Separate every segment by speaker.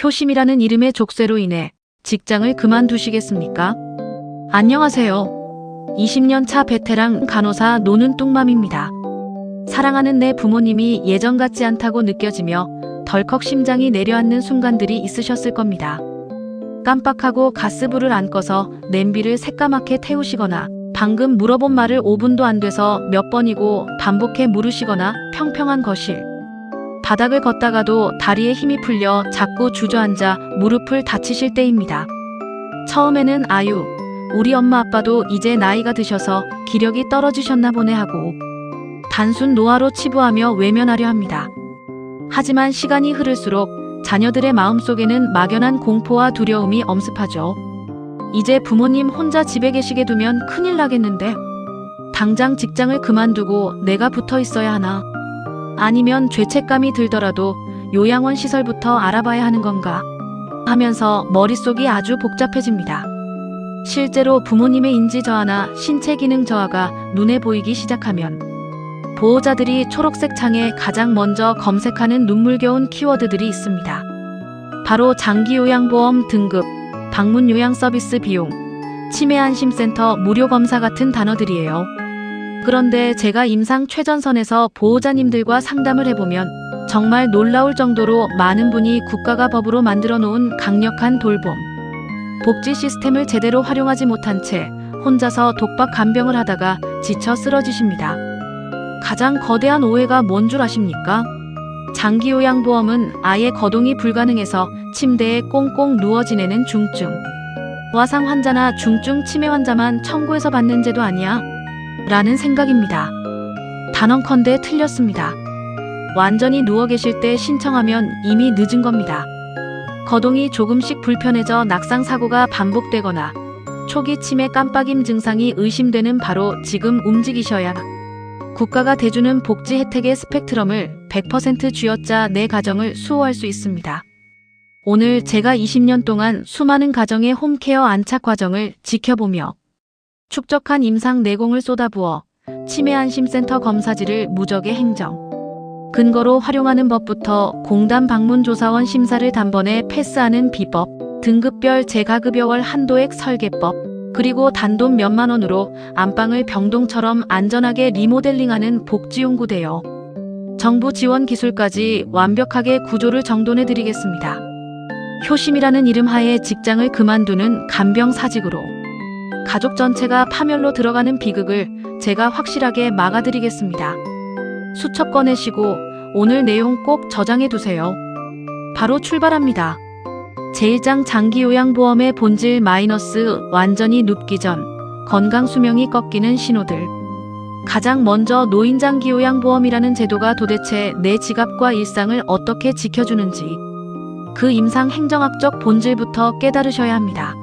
Speaker 1: 효심이라는 이름의 족쇄로 인해 직장을 그만두시겠습니까? 안녕하세요. 20년 차 베테랑 간호사 노는 뚱맘입니다. 사랑하는 내 부모님이 예전 같지 않다고 느껴지며 덜컥 심장이 내려앉는 순간들이 있으셨을 겁니다. 깜빡하고 가스불을 안 꺼서 냄비를 새까맣게 태우시거나 방금 물어본 말을 5분도 안 돼서 몇 번이고 반복해 물으시거나 평평한 거실. 바닥을 걷다가도 다리에 힘이 풀려 자꾸 주저앉아 무릎을 다치실 때입니다. 처음에는 아유, 우리 엄마 아빠도 이제 나이가 드셔서 기력이 떨어지셨나 보네 하고 단순 노화로 치부하며 외면하려 합니다. 하지만 시간이 흐를수록 자녀들의 마음속에는 막연한 공포와 두려움이 엄습하죠. 이제 부모님 혼자 집에 계시게 두면 큰일 나겠는데? 당장 직장을 그만두고 내가 붙어 있어야 하나? 아니면 죄책감이 들더라도 요양원 시설부터 알아봐야 하는 건가? 하면서 머릿속이 아주 복잡해집니다. 실제로 부모님의 인지 저하나 신체 기능 저하가 눈에 보이기 시작하면 보호자들이 초록색 창에 가장 먼저 검색하는 눈물겨운 키워드들이 있습니다. 바로 장기요양보험 등급, 방문 요양 서비스 비용, 치매안심센터 무료 검사 같은 단어들이에요. 그런데 제가 임상 최전선에서 보호자님들과 상담을 해보면 정말 놀라울 정도로 많은 분이 국가가 법으로 만들어 놓은 강력한 돌봄, 복지 시스템을 제대로 활용하지 못한 채 혼자서 독박 간병을 하다가 지쳐 쓰러지십니다. 가장 거대한 오해가 뭔 줄 아십니까? 장기요양보험은 아예 거동이 불가능해서 침대에 꽁꽁 누워 지내는 중증, 와상 환자나 중증 치매 환자만 청구해서 받는 제도 아니야? 라는 생각입니다. 단언컨대 틀렸습니다. 완전히 누워 계실 때 신청하면 이미 늦은 겁니다. 거동이 조금씩 불편해져 낙상 사고가 반복되거나 초기 치매 깜빡임 증상이 의심되는 바로 지금 움직이셔야 국가가 대주는 복지 혜택의 스펙트럼을 100% 쥐어짜 내 가정을 수호할 수 있습니다. 오늘 제가 20년 동안 수많은 가정의 홈케어 안착 과정을 지켜보며 축적한 임상 내공을 쏟아부어 치매안심센터 검사지를 무적의 행정, 근거로 활용하는 법부터 공단 방문조사원 심사를 단번에 패스하는 비법, 등급별 재가급여월 한도액 설계법, 그리고 단돈 몇만 원으로 안방을 병동처럼 안전하게 리모델링하는 복지연구대요. 정부 지원 기술까지 완벽하게 구조를 정돈해 드리겠습니다. 효심이라는 이름 하에 직장을 그만두는 간병사직으로 가족 전체가 파멸로 들어가는 비극을 제가 확실하게 막아드리겠습니다. 수첩 꺼내시고 오늘 내용 꼭 저장해 두세요. 바로 출발합니다. 제1장 장기요양보험의 본질 마이너스 완전히 눕기 전 건강 수명이 꺾이는 신호들. 가장 먼저 노인장기요양보험이라는 제도가 도대체 내 지갑과 일상을 어떻게 지켜주는지 그 임상 행정학적 본질부터 깨달으셔야 합니다.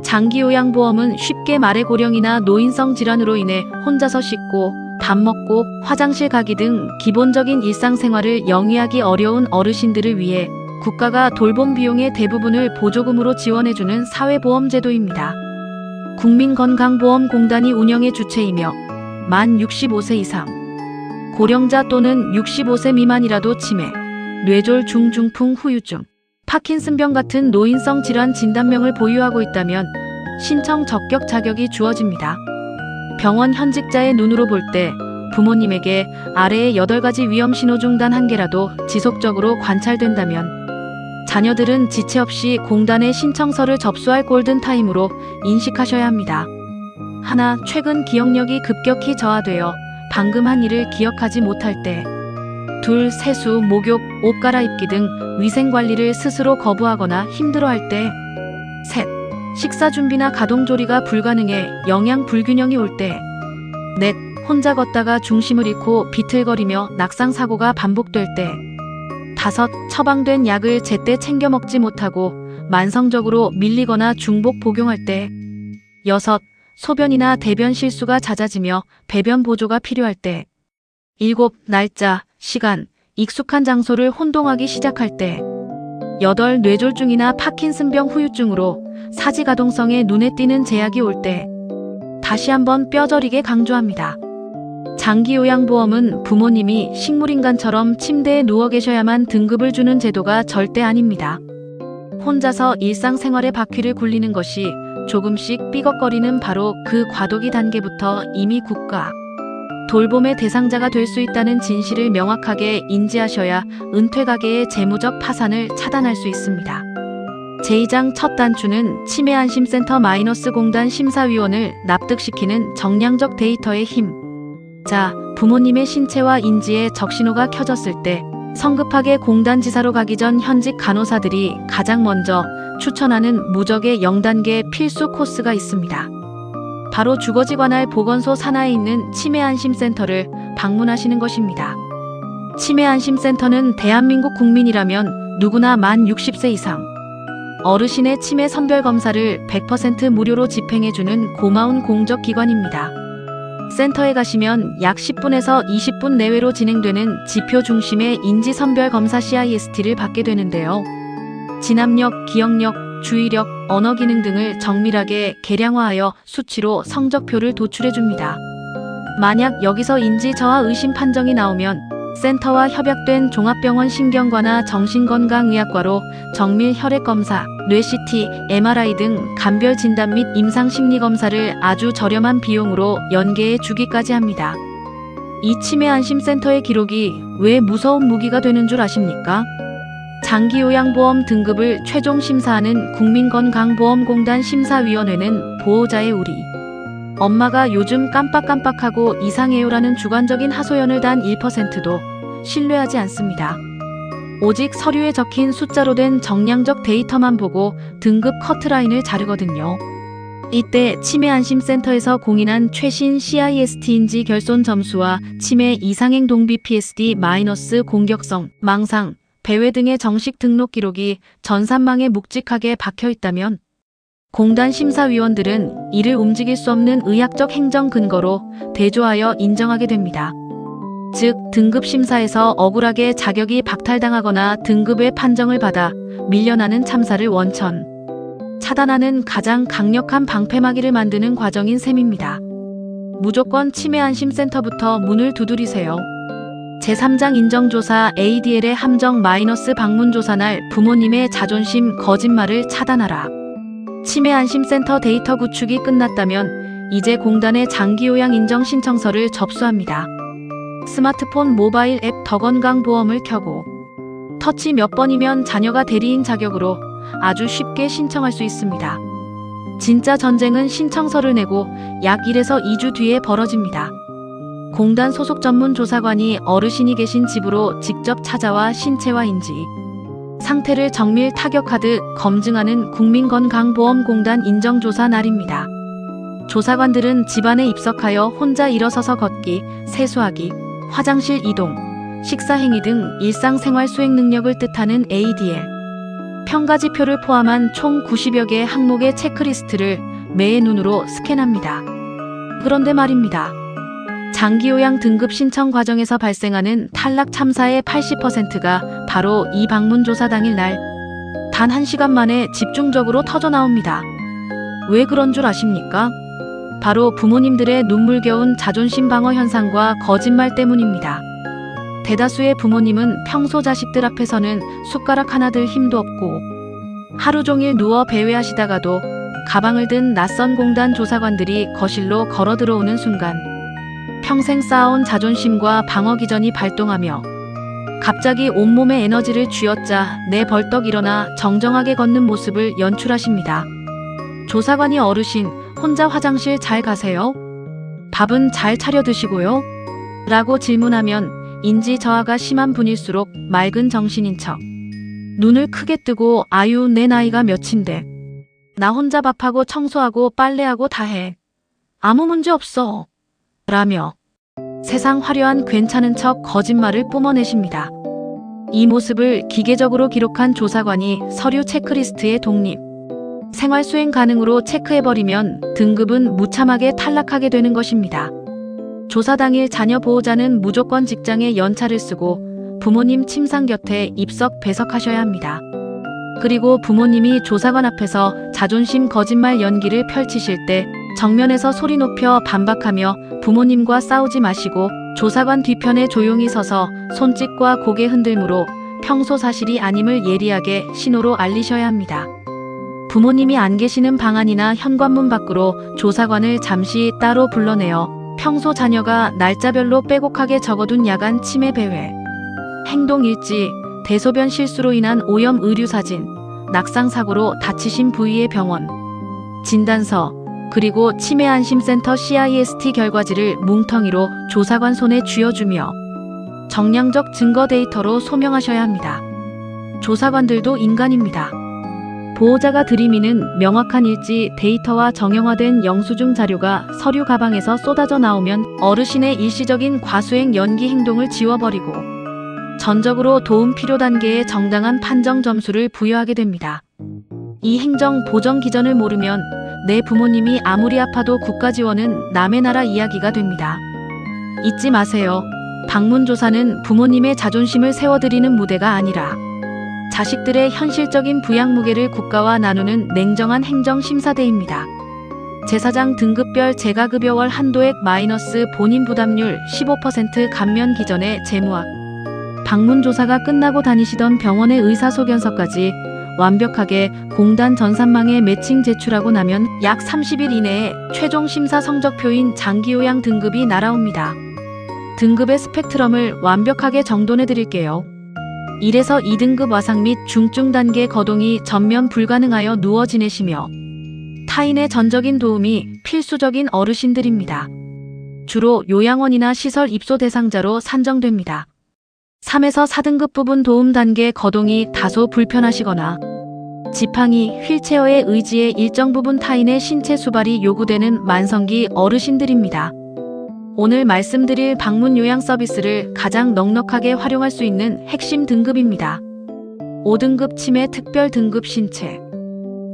Speaker 1: 장기요양보험은 쉽게 말해 고령이나 노인성 질환으로 인해 혼자서 씻고 밥 먹고 화장실 가기 등 기본적인 일상생활을 영위하기 어려운 어르신들을 위해 국가가 돌봄 비용의 대부분을 보조금으로 지원해주는 사회보험제도입니다. 국민건강보험공단이 운영의 주체이며 만 65세 이상, 고령자 또는 65세 미만이라도 치매, 뇌졸 중중풍 후유증, 파킨슨병 같은 노인성 질환 진단명을 보유하고 있다면 신청 적격 자격이 주어집니다. 병원 현직자의 눈으로 볼 때 부모님에게 아래의 8가지 위험 신호 중 단 한 개라도 지속적으로 관찰된다면 자녀들은 지체 없이 공단의 신청서를 접수할 골든타임으로 인식하셔야 합니다. 하나, 최근 기억력이 급격히 저하되어 방금 한 일을 기억하지 못할 때. 둘, 세수, 목욕, 옷 갈아입기 등 위생관리를 스스로 거부하거나 힘들어할 때. 셋, 식사 준비나 가동조리가 불가능해 영양 불균형이 올 때. 넷, 혼자 걷다가 중심을 잃고 비틀거리며 낙상사고가 반복될 때. 다섯, 처방된 약을 제때 챙겨 먹지 못하고 만성적으로 밀리거나 중복 복용할 때. 여섯, 소변이나 대변 실수가 잦아지며 배변 보조가 필요할 때. 일곱, 날짜, 시간, 익숙한 장소를 혼동하기 시작할 때. 여덟, 뇌졸중이나 파킨슨병 후유증으로 사지가동성에 눈에 띄는 제약이 올 때. 다시 한번 뼈저리게 강조합니다. 장기요양보험은 부모님이 식물인간처럼 침대에 누워 계셔야만 등급을 주는 제도가 절대 아닙니다. 혼자서 일상생활의 바퀴를 굴리는 것이 조금씩 삐걱거리는 바로 그 과도기 단계부터 이미 국가 돌봄의 대상자가 될 수 있다는 진실을 명확하게 인지하셔야 은퇴가계의 재무적 파산을 차단할 수 있습니다. 제2장 첫 단추는 치매안심센터 공단 심사위원을 납득시키는 정량적 데이터의 힘. 자, 부모님의 신체와 인지에 적신호가 켜졌을 때 성급하게 공단지사로 가기 전 현직 간호사들이 가장 먼저 추천하는 무적의 0단계 필수 코스가 있습니다. 바로 주거지관할 보건소 산하에 있는 치매안심센터를 방문하시는 것입니다. 치매안심센터는 대한민국 국민이라면 누구나 만 60세 이상 어르신의 치매 선별검사를 100% 무료로 집행해주는 고마운 공적기관입니다. 센터에 가시면 약 10분에서 20분 내외로 진행되는 지표 중심의 인지선별검사 CIST를 받게 되는데요. 진압력, 기억력, 주의력, 언어 기능 등을 정밀하게 계량화하여 수치로 성적표를 도출해줍니다. 만약 여기서 인지저하 의심 판정이 나오면 센터와 협약된 종합병원 신경과나 정신건강의학과로 정밀 혈액검사, 뇌CT, MRI 등 간별 진단 및 임상심리검사를 아주 저렴한 비용으로 연계해 주기까지 합니다. 이 치매안심센터의 기록이 왜 무서운 무기가 되는 줄 아십니까? 장기요양보험 등급을 최종 심사하는 국민건강보험공단 심사위원회는 보호자의 우리 엄마가 요즘 깜빡깜빡하고 이상해요라는 주관적인 하소연을 단 1%도 신뢰하지 않습니다. 오직 서류에 적힌 숫자로 된 정량적 데이터만 보고 등급 커트라인을 자르거든요. 이때 치매안심센터에서 공인한 최신 CIST인지 결손 점수와 치매 이상행 동비 PSD- 공격성, 망상, 배회 등의 정식 등록 기록이 전산망에 묵직하게 박혀 있다면 공단 심사위원들은 이를 움직일 수 없는 의학적 행정 근거로 대조하여 인정하게 됩니다. 즉, 등급 심사에서 억울하게 자격이 박탈당하거나 등급의 판정을 받아 밀려나는 참사를 원천 차단하는 가장 강력한 방패막이를 만드는 과정인 셈입니다. 무조건 치매안심센터부터 문을 두드리세요. 제3장 인정조사 ADL의 함정 방문조사 날 부모님의 자존심 거짓말을 차단하라. 치매안심센터 데이터 구축이 끝났다면 이제 공단의 장기요양 인정 신청서를 접수합니다. 스마트폰 모바일 앱 더건강보험을 켜고 터치 몇 번이면 자녀가 대리인 자격으로 아주 쉽게 신청할 수 있습니다. 진짜 전쟁은 신청서를 내고 약 1에서 2주 뒤에 벌어집니다. 공단 소속 전문 조사관이 어르신이 계신 집으로 직접 찾아와 신체와 인지 상태를 정밀 타격하듯 검증하는 국민건강보험공단 인정조사 날입니다. 조사관들은 집안에 입석하여 혼자 일어서서 걷기, 세수하기, 화장실 이동, 식사행위 등 일상생활 수행 능력을 뜻하는 ADL 평가지표를 포함한 총 90여 개의 항목의 체크리스트를 매의 눈으로 스캔합니다. 그런데 말입니다. 장기요양 등급 신청 과정에서 발생하는 탈락 참사의 80%가 바로 이 방문조사 당일 날 단 1시간 만에 집중적으로 터져나옵니다. 왜 그런 줄 아십니까? 바로 부모님들의 눈물겨운 자존심 방어 현상과 거짓말 때문입니다. 대다수의 부모님은 평소 자식들 앞에서는 숟가락 하나 들 힘도 없고 하루 종일 누워 배회하시다가도 가방을 든 낯선 공단 조사관들이 거실로 걸어 들어오는 순간 평생 쌓아온 자존심과 방어 기전이 발동하며 갑자기 온몸의 에너지를 쥐어짜 내 벌떡 일어나 정정하게 걷는 모습을 연출하십니다. 조사관이 어르신, 혼자 화장실 잘 가세요? 밥은 잘 차려 드시고요? 라고 질문하면 인지 저하가 심한 분일수록 맑은 정신인 척 눈을 크게 뜨고 아유 내 나이가 몇인데 나 혼자 밥하고 청소하고 빨래하고 다 해. 아무 문제 없어. 라며 세상 화려한 괜찮은 척 거짓말을 뿜어내십니다. 이 모습을 기계적으로 기록한 조사관이 서류 체크리스트에 독립, 생활 수행 가능으로 체크해버리면 등급은 무참하게 탈락하게 되는 것입니다. 조사 당일 자녀 보호자는 무조건 직장에 연차를 쓰고 부모님 침상 곁에 입석 배석하셔야 합니다. 그리고 부모님이 조사관 앞에서 자존심 거짓말 연기를 펼치실 때 정면에서 소리 높여 반박하며 부모님과 싸우지 마시고 조사관 뒤편에 조용히 서서 손짓과 고개 흔들므로 평소 사실이 아님을 예리하게 신호로 알리셔야 합니다. 부모님이 안 계시는 방 안이나 현관문 밖으로 조사관을 잠시 따로 불러내어 평소 자녀가 날짜별로 빼곡하게 적어둔 야간 치매 배회, 행동일지, 대소변 실수로 인한 오염 의류 사진, 낙상 사고로 다치신 부위의 병원, 진단서, 그리고 치매 안심센터 CIST 결과지를 뭉텅이로 조사관 손에 쥐어주며 정량적 증거 데이터로 소명하셔야 합니다. 조사관들도 인간입니다. 보호자가 들이미는 명확한 일지 데이터와 정형화된 영수증 자료가 서류 가방에서 쏟아져 나오면 어르신의 일시적인 과수행 연기 행동을 지워버리고 전적으로 도움 필요 단계의 정당한 판정 점수를 부여하게 됩니다. 이 행정 보정 기전을 모르면 내 부모님이 아무리 아파도 국가 지원은 남의 나라 이야기가 됩니다. 잊지 마세요. 방문조사는 부모님의 자존심을 세워드리는 무대가 아니라 자식들의 현실적인 부양 무게를 국가와 나누는 냉정한 행정심사대입니다. 제사장 등급별 재가급여월 한도액 마이너스 본인 부담률 15% 감면 기전의 재무학. 방문조사가 끝나고 다니시던 병원의 의사소견서까지 완벽하게 공단 전산망에 매칭 제출하고 나면 약 30일 이내에 최종 심사 성적표인 장기요양 등급이 날아옵니다. 등급의 스펙트럼을 완벽하게 정돈해 드릴게요. 1에서 2등급 와상 및 중증 단계 거동이 전면 불가능하여 누워 지내시며 타인의 전적인 도움이 필수적인 어르신들입니다. 주로 요양원이나 시설 입소 대상자로 산정됩니다. 3에서 4등급 부분 도움 단계 거동이 다소 불편하시거나 지팡이, 휠체어의 의지에 일정 부분 타인의 신체 수발이 요구되는 만성기 어르신들입니다. 오늘 말씀드릴 방문 요양 서비스를 가장 넉넉하게 활용할 수 있는 핵심 등급입니다. 5등급 치매 특별 등급 신체.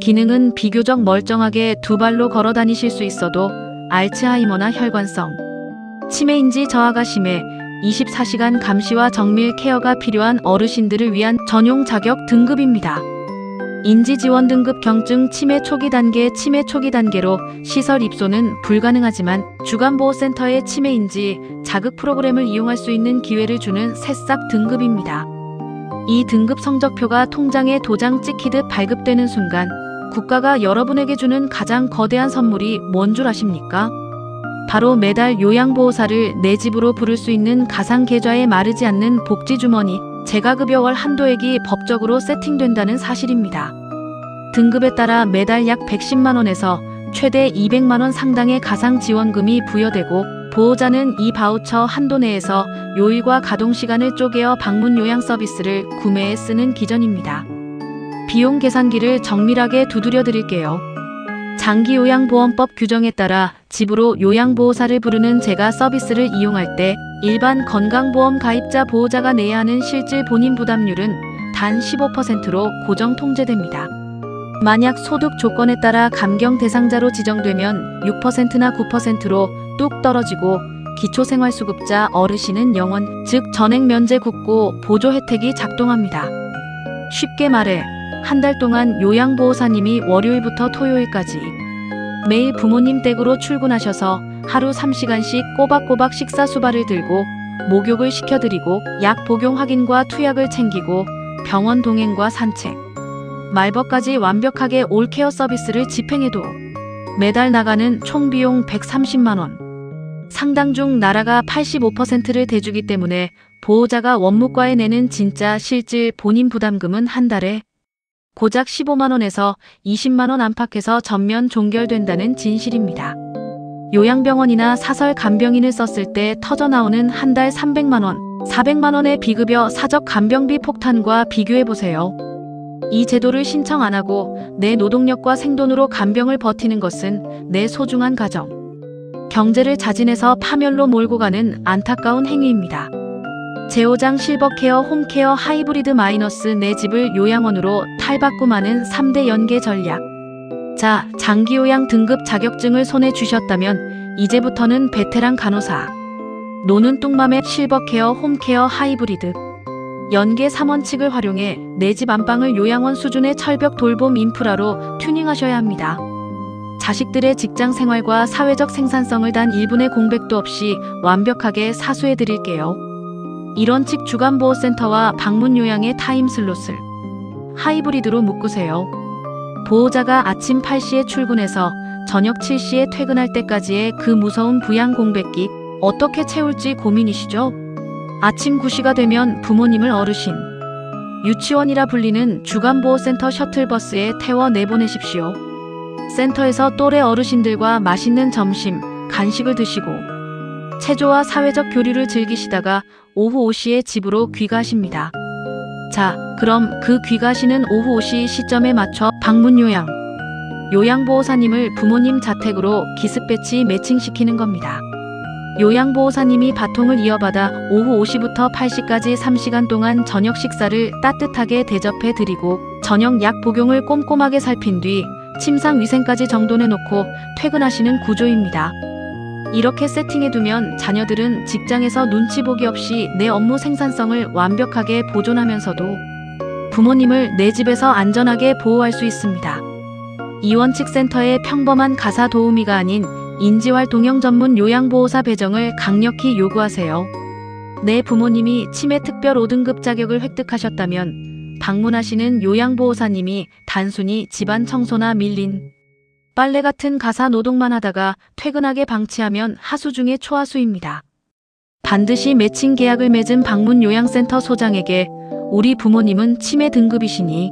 Speaker 1: 기능은 비교적 멀쩡하게 두 발로 걸어 다니실 수 있어도 알츠하이머나 혈관성, 치매인지 저하가 심해 24시간 감시와 정밀 케어가 필요한 어르신들을 위한 전용 자격 등급입니다. 인지지원 등급 경증 치매 초기 단계로 시설 입소는 불가능하지만 주간보호센터의 치매인지 자극 프로그램을 이용할 수 있는 기회를 주는 새싹 등급입니다. 이 등급 성적표가 통장에 도장 찍히듯 발급되는 순간 국가가 여러분에게 주는 가장 거대한 선물이 뭔 줄 아십니까? 바로 매달 요양보호사를 내 집으로 부를 수 있는 가상 계좌에 마르지 않는 복지주머니, 재가급여월 한도액이 법적으로 세팅된다는 사실입니다. 등급에 따라 매달 약 110만원에서 최대 200만원 상당의 가상지원금이 부여되고 보호자는 이 바우처 한도 내에서 요일과 가동시간을 쪼개어 방문 요양 서비스를 구매해 쓰는 기전입니다. 비용 계산기를 정밀하게 두드려 드릴게요. 장기요양보험법 규정에 따라 집으로 요양보호사를 부르는 재가 서비스를 이용할 때 일반 건강보험 가입자 보호자가 내야 하는 실질 본인 부담률은 단 15%로 고정 통제됩니다. 만약 소득 조건에 따라 감경 대상자로 지정되면 6%나 9%로 뚝 떨어지고 기초생활수급자 어르신은 영원, 즉 전액 면제 국고 보조 혜택이 작동합니다. 쉽게 말해 한 달 동안 요양보호사님이 월요일부터 토요일까지 매일 부모님 댁으로 출근하셔서 하루 3시간씩 꼬박꼬박 식사 수발을 들고 목욕을 시켜드리고 약 복용 확인과 투약을 챙기고 병원 동행과 산책, 말벗까지 완벽하게 올케어 서비스를 집행해도 매달 나가는 총 비용 130만원. 상당 중 나라가 85%를 대주기 때문에 보호자가 원무과에 내는 진짜 실질 본인 부담금은 한 달에 고작 15만원에서 20만원 안팎에서 전면 종결된다는 진실입니다. 요양병원이나 사설 간병인을 썼을 때 터져나오는 한 달 300만원, 400만원의 비급여 사적 간병비 폭탄과 비교해보세요. 이 제도를 신청 안 하고 내 노동력과 생돈으로 간병을 버티는 것은 내 소중한 가정, 경제를 자진해서 파멸로 몰고 가는 안타까운 행위입니다. 제5장 실버케어 홈케어 하이브리드 마이너스 내 집을 요양원으로 탈바꿈하는 3대 연계 전략. 자, 장기요양 등급 자격증을 손에 쥐셨다면 이제부터는 베테랑 간호사. 노는 뚱맘의 실버케어 홈케어 하이브리드. 연계 3원칙을 활용해 내 집 안방을 요양원 수준의 철벽 돌봄 인프라로 튜닝하셔야 합니다. 자식들의 직장 생활과 사회적 생산성을 단 1분의 공백도 없이 완벽하게 사수해 드릴게요. 일원칙 주간보호센터와 방문 요양의 타임슬롯을 하이브리드로 묶으세요. 보호자가 아침 8시에 출근해서 저녁 7시에 퇴근할 때까지의 그 무서운 부양 공백기 어떻게 채울지 고민이시죠? 아침 9시가 되면 부모님을 어르신, 유치원이라 불리는 주간보호센터 셔틀버스에 태워 내보내십시오. 센터에서 또래 어르신들과 맛있는 점심, 간식을 드시고 체조와 사회적 교류를 즐기시다가 오후 5시에 집으로 귀가하십니다. 자, 그럼 그 귀가하시는 오후 5시 시점에 맞춰 방문 요양보호사님을 부모님 자택으로 기습 배치 매칭시키는 겁니다. 요양보호사님이 바통을 이어받아 오후 5시부터 8시까지 3시간 동안 저녁 식사를 따뜻하게 대접해 드리고 저녁 약 복용을 꼼꼼하게 살핀 뒤 침상 위생까지 정돈해 놓고 퇴근하시는 구조입니다. 이렇게 세팅해두면 자녀들은 직장에서 눈치 보기 없이 내 업무 생산성을 완벽하게 보존하면서도 부모님을 내 집에서 안전하게 보호할 수 있습니다. 이원칙 센터의 평범한 가사 도우미가 아닌 인지활동형 전문 요양보호사 배정을 강력히 요구하세요. 내 부모님이 치매 특별 5등급 자격을 획득하셨다면 방문하시는 요양보호사님이 단순히 집안 청소나 밀린 빨래 같은 가사 노동만 하다가 퇴근하게 방치하면 하수 중의 초하수입니다. 반드시 매칭 계약을 맺은 방문 요양센터 소장에게 우리 부모님은 치매 등급이시니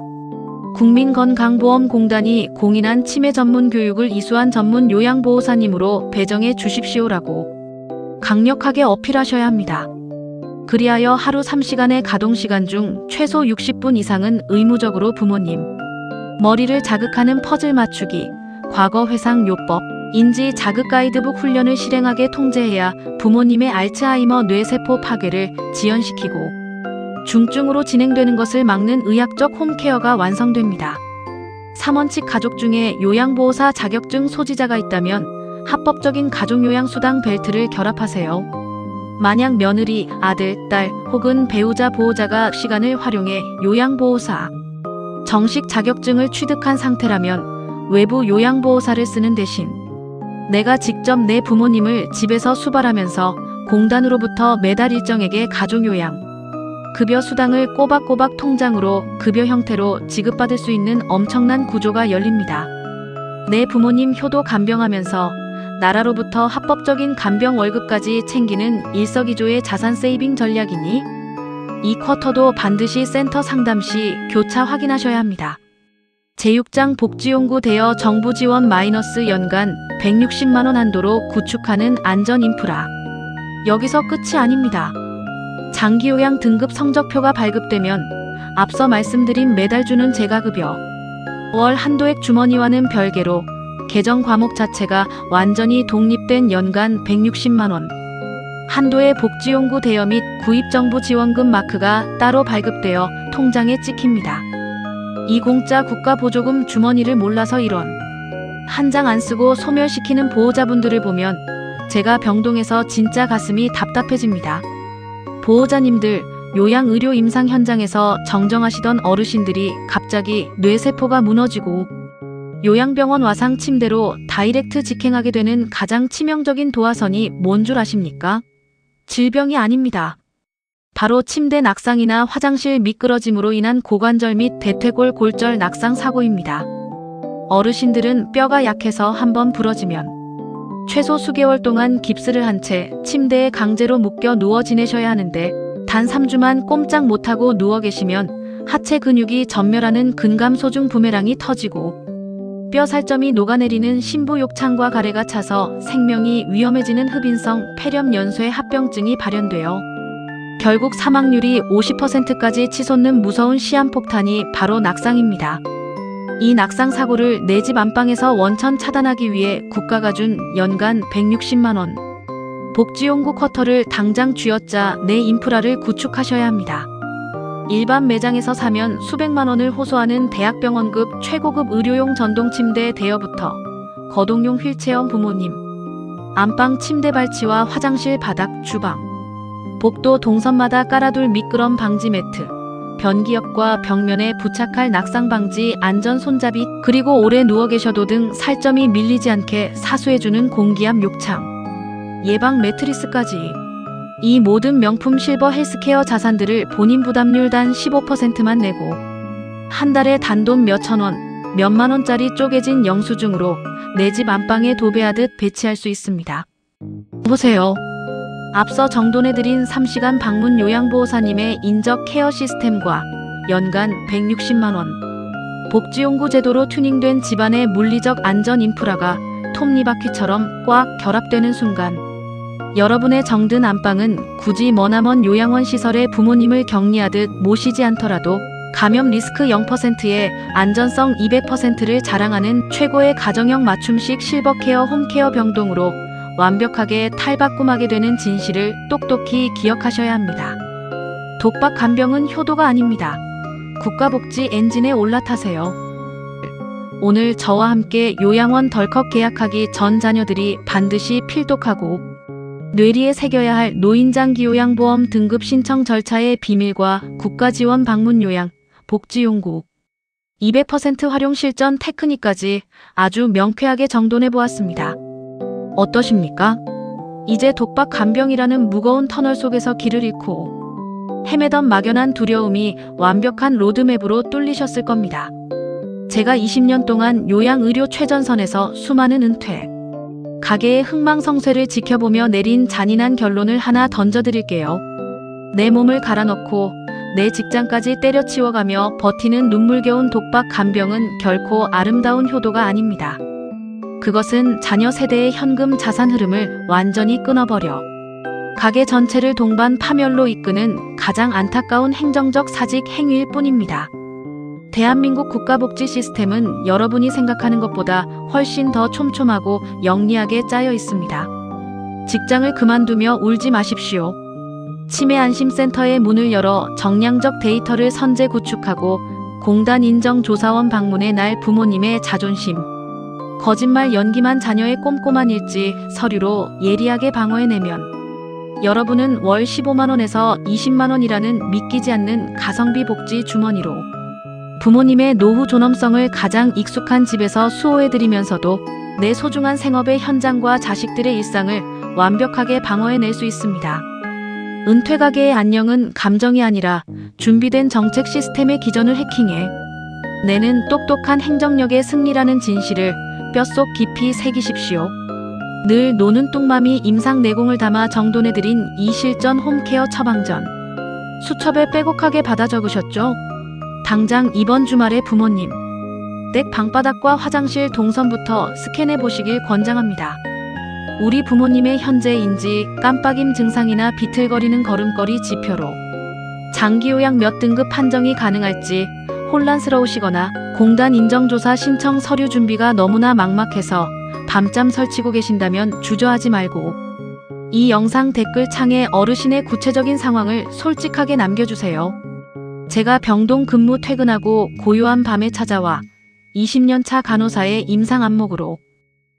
Speaker 1: 국민건강보험공단이 공인한 치매 전문 교육을 이수한 전문 요양보호사님으로 배정해 주십시오라고 강력하게 어필하셔야 합니다. 그리하여 하루 3시간의 가동시간 중 최소 60분 이상은 의무적으로 부모님 머리를 자극하는 퍼즐 맞추기, 과거 회상 요법, 인지 자극 가이드북 훈련을 실행하게 통제해야 부모님의 알츠하이머 뇌세포 파괴를 지연시키고 중증으로 진행되는 것을 막는 의학적 홈케어가 완성됩니다. 3원칙 가족 중에 요양보호사 자격증 소지자가 있다면 합법적인 가족요양수당 벨트를 결합하세요. 만약 며느리, 아들, 딸 혹은 배우자 보호자가 시간을 활용해 요양보호사 정식 자격증을 취득한 상태라면 외부 요양보호사를 쓰는 대신 내가 직접 내 부모님을 집에서 수발하면서 공단으로부터 매달 일정액의 가족요양 급여 수당을 꼬박꼬박 통장으로 급여 형태로 지급받을 수 있는 엄청난 구조가 열립니다. 내 부모님 효도 간병하면서 나라로부터 합법적인 간병 월급까지 챙기는 일석이조의 자산 세이빙 전략이니 이 쿼터도 반드시 센터 상담 시 교차 확인하셔야 합니다. 제6장 복지용구 대여 정부 지원 마이너스 연간 160만원 한도로 구축하는 안전 인프라. 여기서 끝이 아닙니다. 장기요양 등급 성적표가 발급되면 앞서 말씀드린 매달 주는 재가급여, 월 한도액 주머니와는 별개로 개정 과목 자체가 완전히 독립된 연간 160만원 한도의 복지용구 대여 및 구입정부 지원금 마크가 따로 발급되어 통장에 찍힙니다. 이 공짜 국가보조금 주머니를 몰라서 이런 한 장 안 쓰고 소멸시키는 보호자분들을 보면 제가 병동에서 진짜 가슴이 답답해집니다. 보호자님들, 요양의료 임상 현장에서 정정하시던 어르신들이 갑자기 뇌세포가 무너지고 요양병원 와상 침대로 다이렉트 직행하게 되는 가장 치명적인 도화선이 뭔 줄 아십니까? 질병이 아닙니다. 바로 침대 낙상이나 화장실 미끄러짐으로 인한 고관절 및 대퇴골 골절 낙상 사고입니다. 어르신들은 뼈가 약해서 한번 부러지면 최소 수개월 동안 깁스를 한 채 침대에 강제로 묶여 누워 지내셔야 하는데 단 3주만 꼼짝 못하고 누워 계시면 하체 근육이 전멸하는 근감소중 부메랑이 터지고 뼈 살점이 녹아내리는 심부욕창과 가래가 차서 생명이 위험해지는 흡인성 폐렴 연쇄 합병증이 발현되어 결국 사망률이 50%까지 치솟는 무서운 시한폭탄이 바로 낙상입니다. 이 낙상 사고를 내 집 안방에서 원천 차단하기 위해 국가가 준 연간 160만원 복지용구 쿼터를 당장 쥐어짜 내 인프라를 구축하셔야 합니다. 일반 매장에서 사면 수백만원을 호소하는 대학병원급 최고급 의료용 전동침대 대여부터 거동용 휠체어 부모님, 안방 침대 발치와 화장실 바닥, 주방, 복도 동선마다 깔아둘 미끄럼 방지 매트, 변기역과 벽면에 부착할 낙상 방지 안전 손잡이, 그리고 오래 누워 계셔도 등 살점이 밀리지 않게 사수해주는 공기압 욕창, 예방 매트리스까지 이 모든 명품 실버 헬스케어 자산들을 본인 부담률 단 15%만 내고 한 달에 단돈 몇천 원, 몇만 원짜리 쪼개진 영수증으로 내 집 안방에 도배하듯 배치할 수 있습니다. 보세요. 앞서 정돈해드린 3시간 방문 요양보호사님의 인적 케어 시스템과 연간 160만 원, 복지용구 제도로 튜닝된 집안의 물리적 안전 인프라가 톱니바퀴처럼 꽉 결합되는 순간 여러분의 정든 안방은 굳이 머나먼 요양원 시설에 부모님을 격리하듯 모시지 않더라도 감염 리스크 0%에 안전성 200%를 자랑하는 최고의 가정형 맞춤식 실버케어 홈케어 병동으로 완벽하게 탈바꿈하게 되는 진실을 똑똑히 기억하셔야 합니다. 독박 간병은 효도가 아닙니다. 국가복지 엔진에 올라타세요. 오늘 저와 함께 요양원 덜컥 계약하기 전 자녀들이 반드시 필독하고 뇌리에 새겨야 할 노인장기요양보험 등급 신청 절차의 비밀과 국가지원 방문 요양, 복지용구, 200% 활용 실전 테크닉까지 아주 명쾌하게 정돈해 보았습니다. 어떠십니까? 이제 독박 간병이라는 무거운 터널 속에서 길을 잃고 헤매던 막연한 두려움이 완벽한 로드맵으로 뚫리셨을 겁니다. 제가 20년 동안 요양의료 최전선에서 수많은 은퇴, 가게의 흥망성쇠를 지켜보며 내린 잔인한 결론을 하나 던져드릴게요. 내 몸을 갈아넣고 내 직장까지 때려치워가며 버티는 눈물겨운 독박 간병은 결코 아름다운 효도가 아닙니다. 그것은 자녀 세대의 현금 자산 흐름을 완전히 끊어버려 가게 전체를 동반 파멸로 이끄는 가장 안타까운 행정적 사직 행위일 뿐입니다. 대한민국 국가복지 시스템은 여러분이 생각하는 것보다 훨씬 더 촘촘하고 영리하게 짜여 있습니다. 직장을 그만두며 울지 마십시오. 치매안심센터의 문을 열어 정량적 데이터를 선제 구축하고 공단 인정 조사원 방문의 날 부모님의 자존심, 거짓말 연기만 자녀의 꼼꼼한 일지 서류로 예리하게 방어해내면 여러분은 월 15만원에서 20만원이라는 믿기지 않는 가성비 복지 주머니로 부모님의 노후 존엄성을 가장 익숙한 집에서 수호해드리면서도 내 소중한 생업의 현장과 자식들의 일상을 완벽하게 방어해낼 수 있습니다. 은퇴가게의 안녕은 감정이 아니라 준비된 정책 시스템의 기전을 해킹해 내는 똑똑한 행정력의 승리라는 진실을 뼛속 깊이 새기십시오. 늘 노는 뚱맘이 임상내공을 담아 정돈해드린 이 실전 홈케어 처방전. 수첩에 빼곡하게 받아 적으셨죠? 당장 이번 주말에 부모님 댁 방바닥과 화장실 동선부터 스캔해 보시길 권장합니다. 우리 부모님의 현재 인지, 깜빡임 증상이나 비틀거리는 걸음걸이 지표로 장기요양 몇 등급 판정이 가능할지 혼란스러우시거나 공단 인정조사 신청 서류 준비가 너무나 막막해서 밤잠 설치고 계신다면 주저하지 말고 이 영상 댓글 창에 어르신의 구체적인 상황을 솔직하게 남겨주세요. 제가 병동 근무 퇴근하고 고요한 밤에 찾아와 20년차 간호사의 임상 안목으로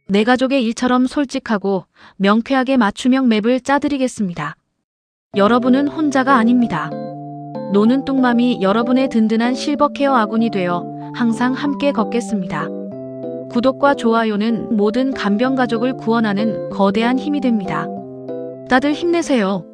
Speaker 1: 내 가족의 일처럼 솔직하고 명쾌하게 맞춤형 맵을 짜드리겠습니다. 여러분은 혼자가 아닙니다. 노는 뚱맘이 여러분의 든든한 실버케어 아군이 되어 항상 함께 걷겠습니다. 구독과 좋아요는 모든 간병가족을 구원하는 거대한 힘이 됩니다. 다들 힘내세요.